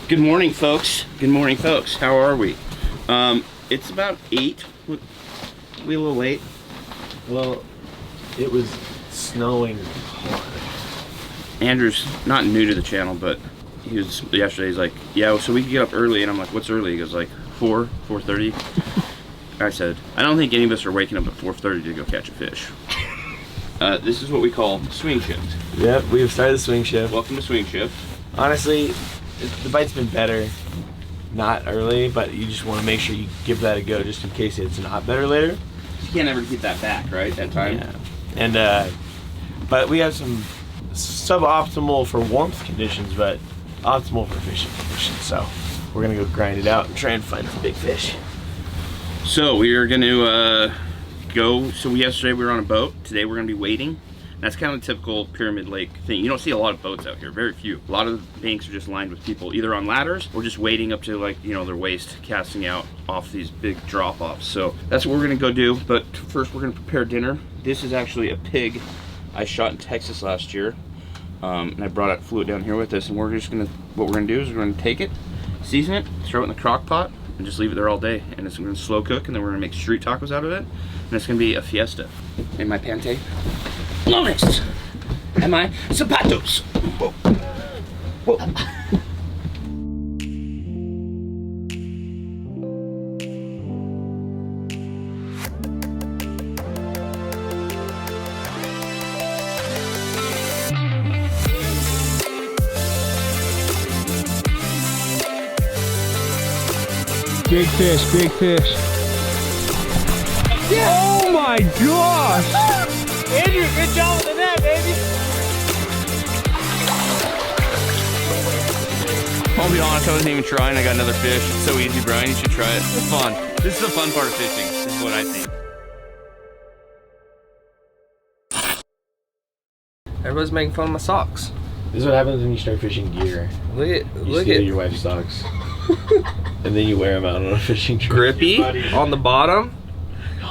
Good morning, folks. Good morning, folks. How are we? It's about 8. We a little late. Well, it was snowing hard. Andrew's not new to the channel, but he was yesterday. He's like, "Yeah, so we could get up early," and I'm like, "What's early?" He goes like 4:30. I said, "I don't think any of us are waking up at 4:30 to go catch a fish." This is what we call swing shift. Yep, we've started the swing shift. Welcome to swing shift. Honestly, the bite's been better not early, but you just want to make sure you give that a go just in case it's not better later. You can't ever get that back, right? That time. Yeah. And but we have some suboptimal for warmth conditions, but optimal for fishing conditions. So we're gonna go grind it out and try and find some big fish. So we are gonna go. So yesterday we were on a boat. Today we're gonna be wading. That's kind of a typical Pyramid Lake thing. You don't see a lot of boats out here, very few. A lot of the banks are just lined with people either on ladders or just wading up to, like, you know, their waist, casting out off these big drop-offs. So that's what we're gonna go do. But first we're gonna prepare dinner. This is actually a pig I shot in Texas last year. And I brought it, flew it down here with us, and we're just gonna, what we're gonna do is we're gonna take it, season it, throw it in the crock pot, and just leave it there all day. And it's gonna slow cook, and then we're gonna make street tacos out of it. And it's gonna be a fiesta. In my pante. Lawrence, and my zapatos. Whoa. Whoa. Big fish, big fish. Yeah. Oh my gosh! Andrew, good job with the net, baby. I'll be honest, I wasn't even trying. I got another fish. It's so easy, Brian. You should try it. It's fun. This is the fun part of fishing. This is what I think. Everybody's making fun of my socks. This is what happens when you start fishing gear. You steal your wife's socks, and then you wear them out on a fishing trip. grippy on the bottom.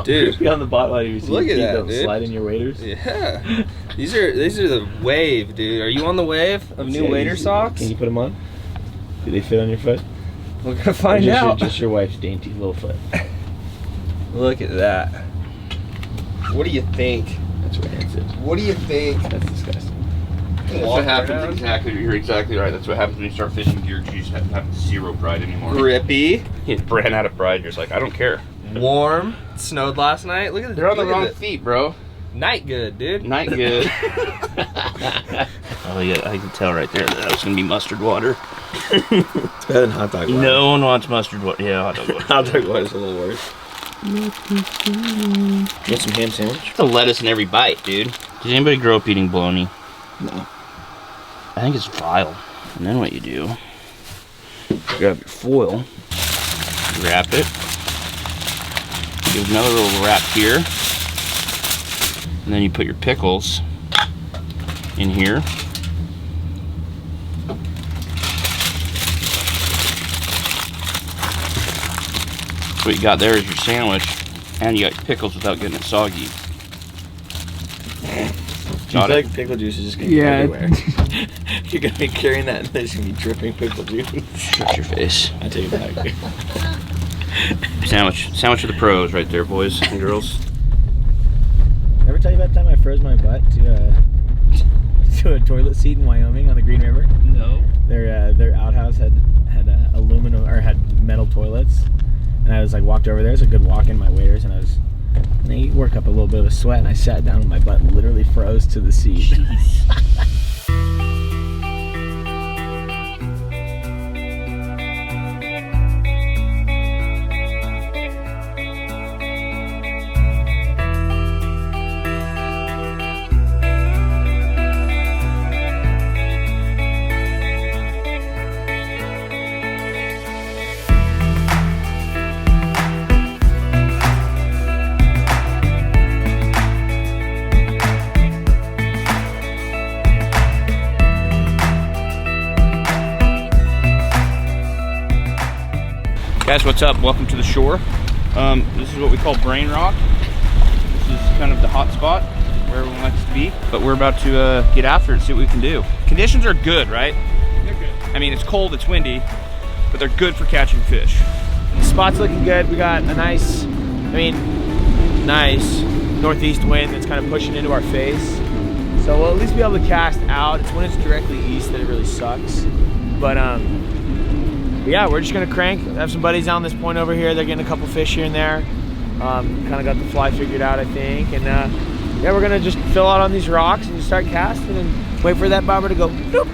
Dude, on the bottom, while you see look at that, dude. Slide in your waders. Yeah, these are the wave, dude. Are you on the wave of new wader socks? Can you put them on? Do they fit on your foot? We're gonna find out. Just your wife's dainty little foot. Look at that. What do you think? That's rancid. What do you think? That's disgusting. That's what happens. Exactly. You're exactly right. That's what happens when you start fishing gear. You just have zero pride anymore. Grippy. You ran out of pride. You're just like, I don't care. Warm. It snowed last night. Look at the. They're on the wrong feet, bro. Night good, dude. Night good. Oh yeah, I can tell right there that was gonna be mustard water. It's better than hot dog water. No one wants mustard water. Yeah, hot dog water. Hot dog water's a little worse. Get some ham sandwich. The lettuce in every bite, dude. Did anybody grow up eating bologna? No. I think it's vile. And then what you do, grab your foil, wrap it, give another little wrap here, and then you put your pickles in here. So what you got there is your sandwich, and you got your pickles without getting it soggy. Got it? Like pickle juice is just gonna be everywhere. You're gonna be carrying that and there's gonna be dripping pickle juice. Shut your face. I take it back. Sandwich of the pros right there, boys and girls. Ever tell you about the time I froze my butt to a toilet seat in Wyoming on the Green River? No. Their outhouse had aluminum or had metal toilets, and I was like walked over there. It was a good walk in my waders, and they work up a little bit of a sweat, and I sat down and my butt literally froze to the seat. Guys, what's up? Welcome to the shore. This is what we call Brain Rock. This is kind of the hot spot where everyone likes to be, but we're about to get after it and see what we can do. Conditions are good, right? They're good. I mean, it's cold, it's windy, but they're good for catching fish. The spot's looking good. We got a nice, nice northeast wind that's kind of pushing into our face. So we'll at least be able to cast out. It's when it's directly east that it really sucks. But yeah, we're just gonna crank. I have some buddies down this point over here. They're getting a couple fish here and there. Kind of got the fly figured out, I think. And yeah, we're gonna just fill out on these rocks and just start casting and wait for that bobber to go bloop.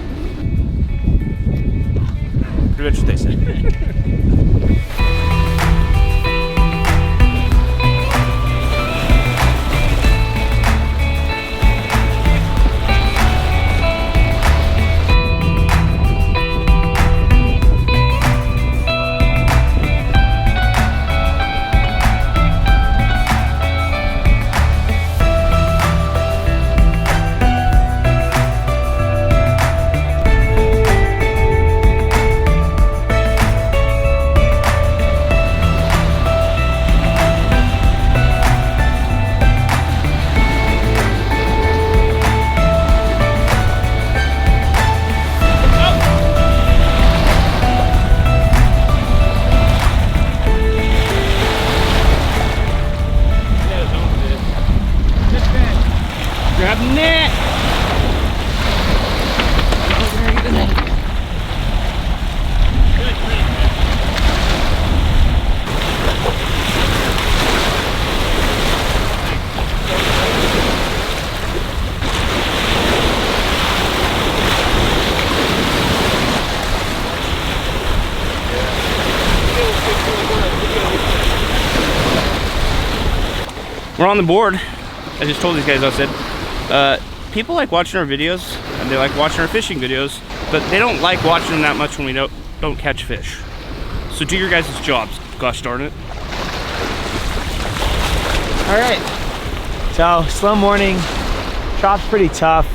Pretty much what they said. We're on the board. I just told these guys, I said, people like watching our videos and they like watching our fishing videos, but they don't like watching them that much when we don't catch fish. So do your guys' jobs, gosh darn it. All right, so slow morning. Chop's pretty tough.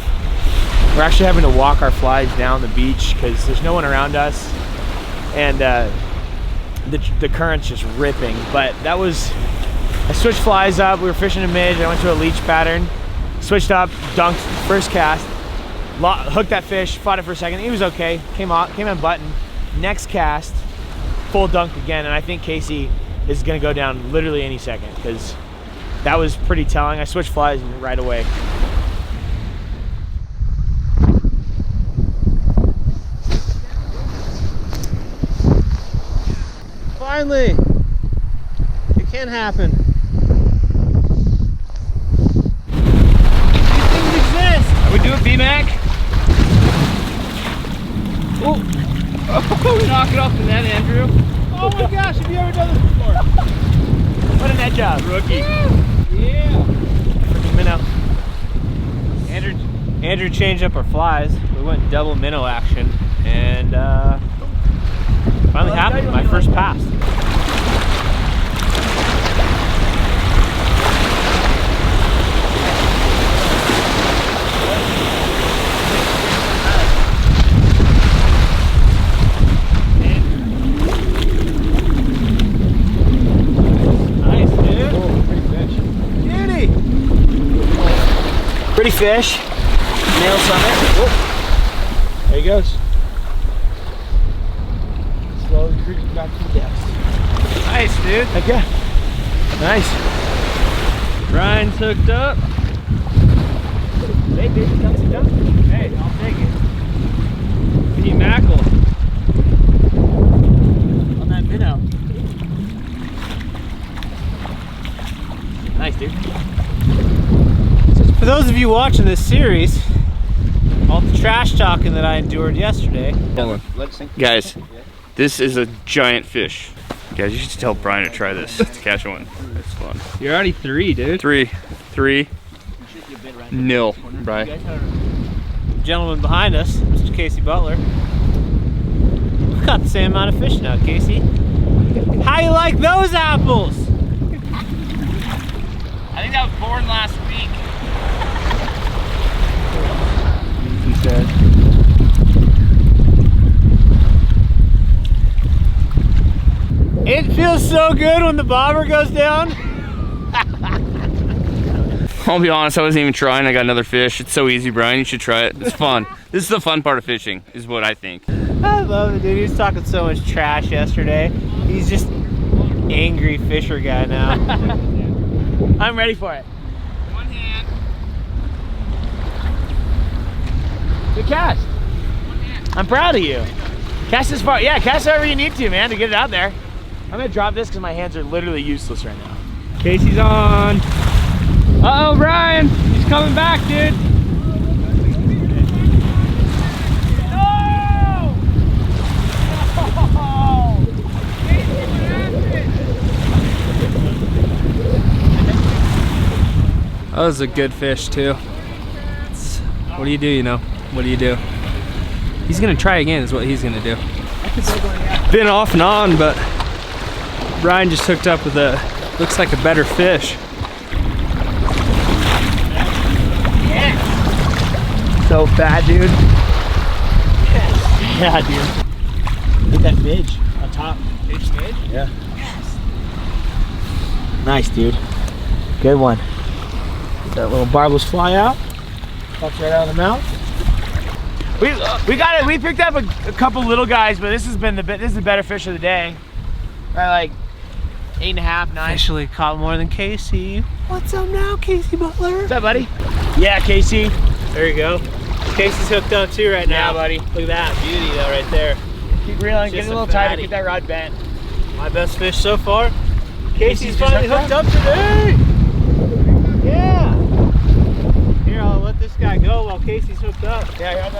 We're actually having to walk our flies down the beach because there's no one around us, and the current's just ripping. But that was, I switched flies up. We were fishing a midge. I went to a leech pattern, switched up, dunked first cast, hooked that fish, fought it for a second. He was okay. Came in button. Next cast, full dunk again, and I think Casey is gonna go down literally any second because that was pretty telling. I switched flies right away. Finally, it can happen. These things exist. Are we doing B-Mac? Oh, knock it off the net, Andrew. Oh my gosh, have you ever done this before? What a net job. Rookie. Yeah. Freaking minnow. Andrew changed up our flies. We went double minnow action, and finally happened. My first pass. Nice, dude. Oh, pretty fish. Beauty. Pretty fish. Nail summit. Oh. There he goes. Slowly creeping back to the depths. Nice, dude. Heck yeah. Nice. Brian's hooked up. Hey, baby, come sit down. Hey, I'll take it. We need mackerel. On that minnow. Nice, dude. So for those of you watching this series, all the trash talking that I endured yesterday. Guys, this is a giant fish. Guys, you should tell Brian to try this to catch one. It's fun. You're already 3, dude. 3, 0, Brian. The gentleman behind us, Mr. Casey Butler. We got the same amount of fish now, Casey. How you like those apples? I think that was born last week. He said. It feels so good when the bobber goes down. I'll be honest, I wasn't even trying. I got another fish. It's so easy, Brian. You should try it. It's fun. This is the fun part of fishing, is what I think. I love it, dude. He was talking so much trash yesterday. He's just angry fisher guy now. I'm ready for it. One hand. Good cast. I'm proud of you. Cast as far, yeah, cast however you need to, man, to get it out there. I'm gonna drop this because my hands are literally useless right now. Casey's on. Uh-oh, Brian. He's coming back, dude. That was a good fish too. What do, you know? What do you do? He's gonna try again is what he's gonna do. Been off and on, but Brian just hooked up with a, looks like a better fish. So fat, dude. Yes. Yeah, dude. Look at that midge on top. Fish midge? Yeah. Yes. Nice, dude. Good one. That little barbless fly out. Pops right out of the mouth. We got it. We picked up a couple little guys, but this is the better fish of the day. Right, like 8.5, 9. Actually caught more than Casey. What's up now, Casey Butler? What's up, buddy? Yeah, Casey. There you go. Casey's hooked on too right now. Yeah, buddy. Look at that beauty though right there. Keep reeling, get it Just a a little tighter, fatty. keep that rod bent. My best fish so far. Casey's just finally hooked hooked up today. Yeah. Here, I'll let this guy go while Casey's hooked up. Yeah,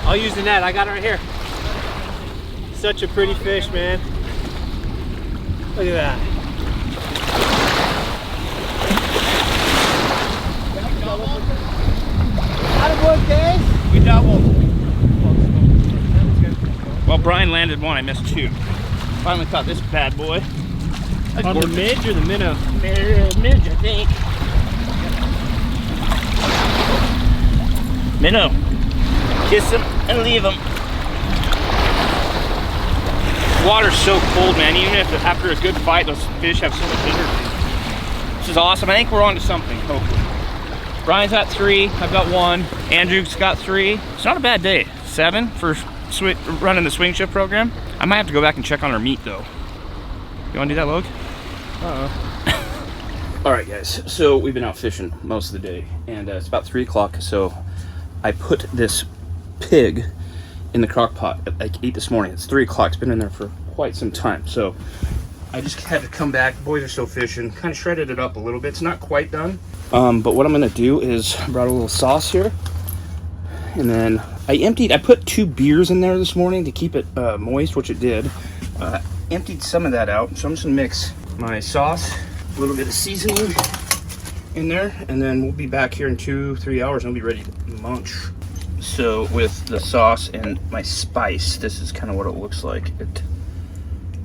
I'll use the net. I got it right here. Such a pretty fish, man. Look at that. We doubled. Well, Brian landed one. I missed two. Finally caught this bad boy. On the midge or the minnow? Midge, I think. Minnow. Kiss him and leave him. Water's so cold, man. Even if after a good fight, those fish have so much energy. This is awesome. I think we're on to something, hopefully. Brian's got 3. I've got 1. Andrew's got 3. It's not a bad day. 7 for running the swing shift program. I might have to go back and check on our meat, though. You want to do that, Logue? All right, guys. So we've been out fishing most of the day, and it's about 3 o'clock. So I put this pig in the crock pot at like 8 this morning. It's 3 o'clock. It's been in there for quite some time. So I just had to come back. The boys are still fishing. Kind of shredded it up a little bit. It's not quite done. But what I'm gonna do is I brought a little sauce here, and then I put 2 beers in there this morning to keep it moist, which it did. Emptied some of that out, so I'm just gonna mix my sauce, a little bit of seasoning in there, and then we'll be back here in 2-3 hours and we'll be ready to munch. So with the sauce and my spice, this is kind of what it looks like. It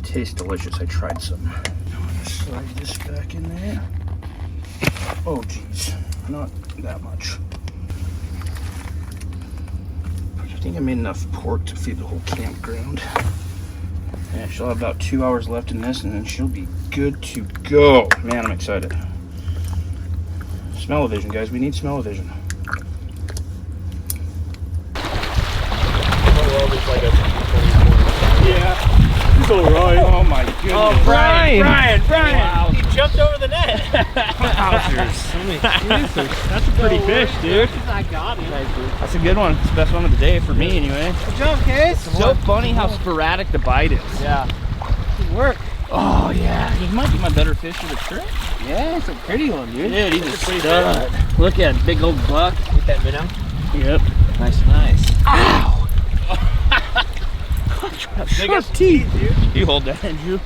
tastes delicious. I tried some. I'm gonna slide this back in there. Oh geez, not that much. I think I made enough pork to feed the whole campground. Yeah, she'll have about 2 hours left in this and then she'll be good to go. Man, I'm excited. Smell-o-vision, guys. We need smell-o-vision. Yeah. He's alright. Oh my goodness. Oh, Brian! Wow. He jumped over the net. That's a pretty fish, dude. I got him. That's a good one. It's the best one of the day for me anyway. Good job, Case. So funny how sporadic the bite is. Yeah. Good work. Oh yeah, he might be my better fish of the trip. Yeah, it's a pretty one, dude. Dude, he's a stud. Look at big old buck. Get that minnow. Yep. Nice. Ow! Biggest teeth, dude. You hold that, Andrew.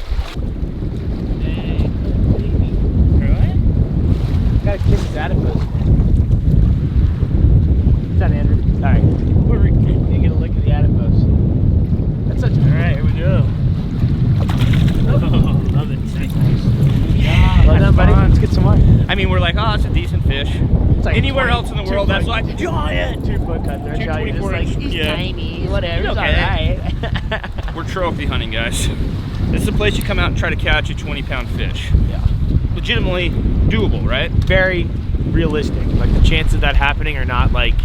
Gotta kiss his adipose. What's that, Andrew? Sorry. You get a lick of the adipose. That's such. Alright, here we go. Oh, love it. Yeah, well done, buddy. Let's get some more. I mean, we're like, oh, it's a decent fish. It's like Anywhere 20 else in the world, that's like giant. 2-foot cutthroat. You're just 24 like, inch, he's yeah. tiny, whatever, He's it's okay. alright. We're trophy hunting, guys. This is a place you come out and try to catch a 20-pound fish. Yeah. Legitimately doable, right? Very realistic. Like the chances of that happening are not like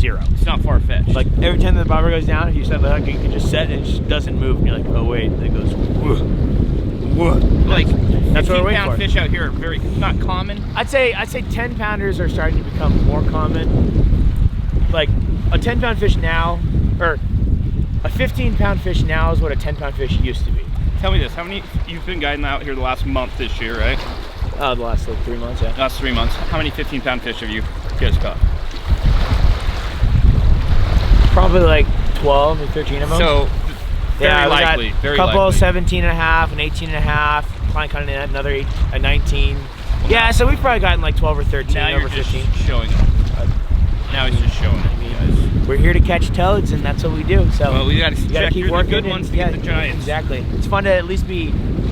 zero. It's not far fetched. Like every time the bobber goes down, if you set the hook, you can just set it, it just doesn't move. And you're like, oh wait, and it goes, whoa, whoa. Like That's what we're waiting 15-pound for. fish out here are very not common. I'd say 10 pounders are starting to become more common. Like a 10-pound fish now, or a 15-pound fish now is what a 10-pound fish used to be. Tell me this: how many you've been guiding out here the last month this year, right? The last like 3 months, yeah. Last 3 months. How many 15-pound fish have you guys caught? Probably like 12 or 13 of them. So very yeah, likely. Very a couple likely. 17 and a half, an 18 and a half, client cutting in another a 19. Yeah, so we've probably gotten like 12 or 13 Now over you're just 15. showing it. Now he's just showing it, guys. We're here to catch toads, and that's what we do. So Well, we gotta you gotta check keep through the working. good and- ones to yeah, get the giants. Exactly. It's fun to at least be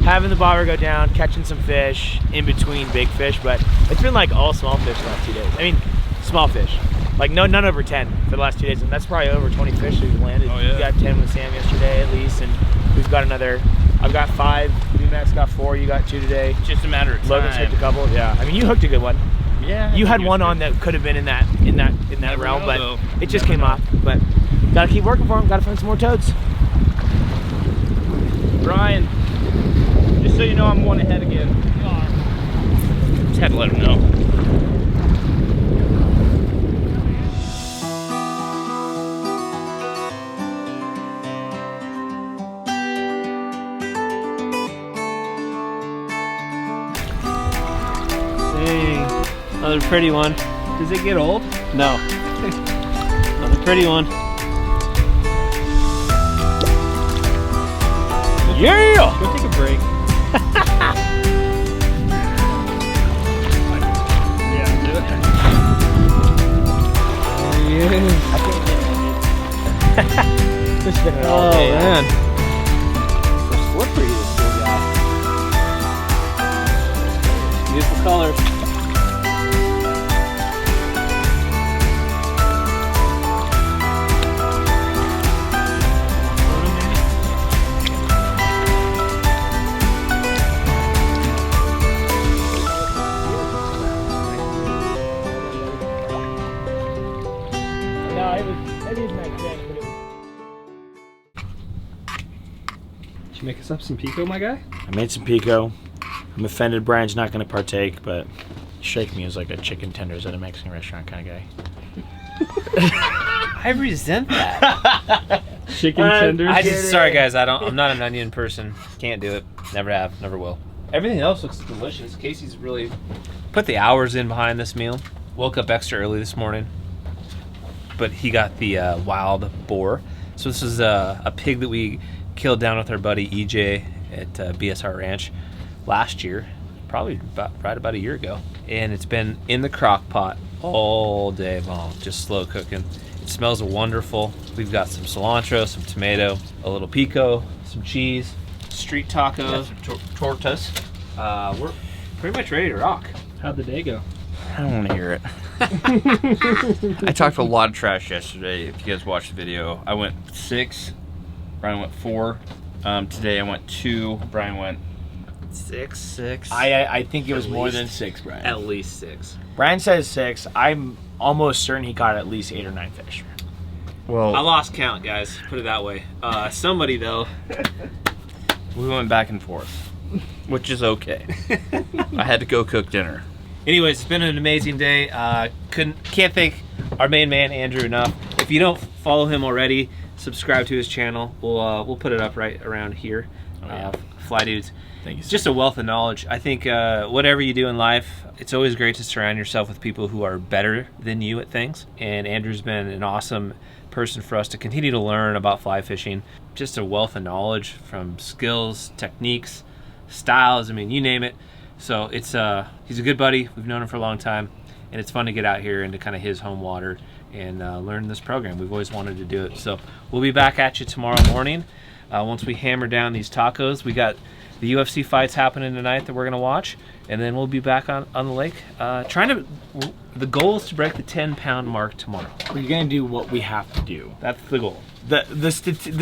having the bobber go down, catching some fish in between big fish, but it's been like all small fish the last 2 days. I mean, small fish. Like none over 10 for the last 2 days, and that's probably over 20 fish we've landed. Oh, yeah. We got 10 with Sam yesterday at least, and we've got another. I've got 5. BMAX got 4. You got 2 today. It's just a matter of time. Logan's hooked a couple. Yeah. I mean, you hooked a good one. Yeah. You had one on that could have been in that Never realm, know, but though. it just Never came know. off. But gotta keep working for him. Gotta find some more toads. Brian, just so you know, I'm one ahead again. Just had to let him know. Dang. Another pretty one. Does it get old? No. Another pretty one. Yeah. Go take a break. Yeah, do it. There he is. Just been an all Oh day. man. So slippery, this little guy. Beautiful colors. No, it was a nice thing, but it was. Did you make us up some pico, my guy? I made some pico. I'm offended Brian's not going to partake, but shake me as like a chicken tenders at a Mexican restaurant kind of guy. I resent that. Chicken tenders. Sorry guys, I'm not an onion person. Can't do it. Never have, never will. Everything else looks delicious. Casey's really put the hours in behind this meal. Woke up extra early this morning, but he got the wild boar. So this is a pig that we killed down with our buddy EJ at BSR Ranch last year, probably right about a year ago. And it's been in the crock pot all day long, just slow cooking. It smells wonderful. We've got some cilantro, some tomato, a little pico, some cheese, street tacos, tortas. We're pretty much ready to rock. How'd the day go? I don't want to hear it. I talked a lot of trash yesterday. If you guys watched the video, I went 6. Brian went 4. Today I went 2. Brian went 6. I think it was At more least. than 6, Brian. At least 6. Brian says 6. I'm almost certain he caught at least 8 or 9 fish. Well, I lost count, guys. Put it that way. Somebody though. we went back and forth, which is okay. I had to go cook dinner. Anyways, it's been an amazing day. Can't thank our main man Andrew enough. If you don't follow him already, subscribe to his channel. We'll put it up right around here. Fly Dudes. Thank you. It's just a wealth of knowledge. I think whatever you do in life, it's always great to surround yourself with people who are better than you at things. And Andrew's been an awesome person for us to continue to learn about fly fishing. Just a wealth of knowledge from skills, techniques, styles. I mean, you name it. So it's he's a good buddy. We've known him for a long time, and it's fun to get out here into kind of his home water and learn this program. We've always wanted to do it. So we'll be back at you tomorrow morning once we hammer down these tacos. We got the UFC fights happening tonight that we're gonna watch, and then we'll be back on the lake. The goal is to break the 10-pound mark tomorrow. We're gonna do what we have to do. That's the goal. The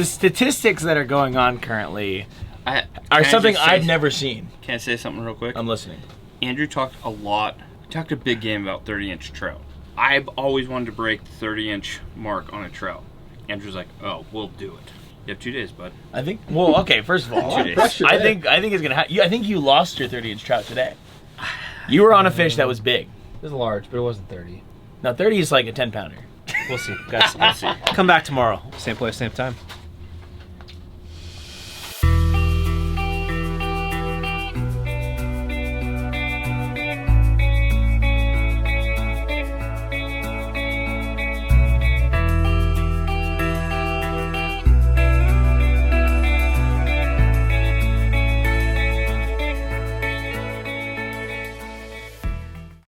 statistics that are going on currently Can are I something just say- I've never seen. Can I say something real quick? I'm listening. Andrew talked a big game about 30-inch trout. I've always wanted to break the 30-inch mark on a trout. Andrew's like, oh, we'll do it. You have 2 days, bud. I think. Well, okay. First of all, 2 days. I think it's gonna. I think you lost your 30-inch trout today. You were on a fish that was big. It was large, but it wasn't 30. Now 30 is like a 10-pounder. We'll see, guys. We'll see. Come back tomorrow. Same place, same time.